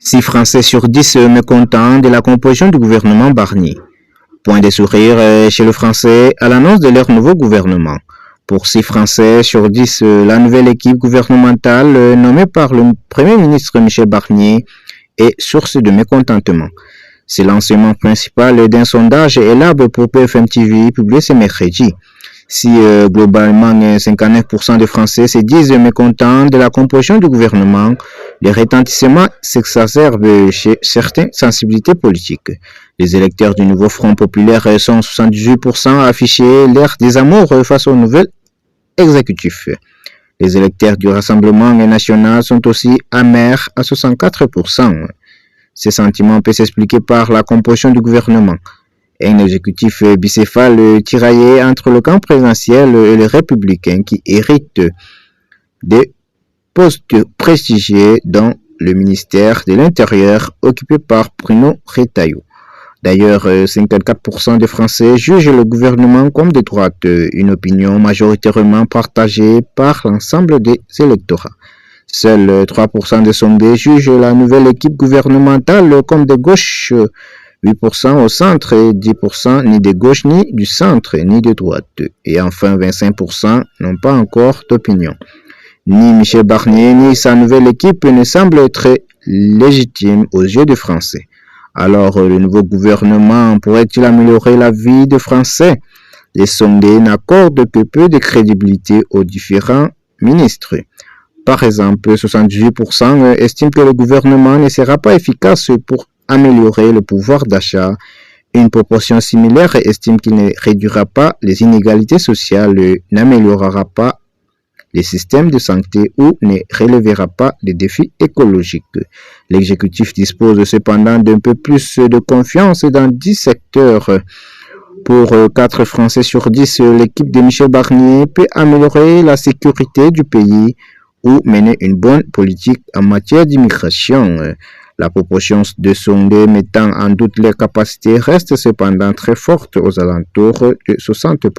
6 Français sur 10 mécontents de la composition du gouvernement Barnier. Point de sourire chez le Français à l'annonce de leur nouveau gouvernement. Pour 6 Français sur 10, la nouvelle équipe gouvernementale nommée par le Premier ministre Michel Barnier est source de mécontentement. C'est l'enseignement principal d'un sondage élaboré pour PFM TV publié ce mercredi. Si globalement 59% des Français se disent mécontents de la composition du gouvernement, les retentissements s'exacerbent chez certaines sensibilités politiques. Les électeurs du nouveau Front populaire sont 78% à afficher leur désamour face au nouvel exécutif. Les électeurs du Rassemblement national sont aussi amers à 64%. Ces sentiments peuvent s'expliquer par la composition du gouvernement. Un exécutif bicéphale tiraillé entre le camp présidentiel et les républicains qui héritent des postes prestigieux dans le ministère de l'Intérieur occupé par Bruno Retailleau. D'ailleurs, 54% des Français jugent le gouvernement comme de droite, une opinion majoritairement partagée par l'ensemble des électorats. Seuls 3% des sondés jugent la nouvelle équipe gouvernementale comme de gauche, 8% au centre et 10% ni de gauche ni du centre ni de droite. Et enfin 25% n'ont pas encore d'opinion. Ni Michel Barnier ni sa nouvelle équipe ne semblent très légitimes aux yeux des Français. Alors le nouveau gouvernement pourrait-il améliorer la vie des Français? Les sondés n'accordent que peu de crédibilité aux différents ministres. Par exemple, 78% estiment que le gouvernement ne sera pas efficace pour améliorer le pouvoir d'achat. Une proportion similaire estime qu'il ne réduira pas les inégalités sociales, n'améliorera pas les systèmes de santé ou ne relèvera pas les défis écologiques. L'exécutif dispose cependant d'un peu plus de confiance dans 10 secteurs. Pour 4 Français sur 10, l'équipe de Michel Barnier peut améliorer la sécurité du pays ou mener une bonne politique en matière d'immigration. La proportion de sondés mettant en doute leurs capacités reste cependant très forte aux alentours de 60%.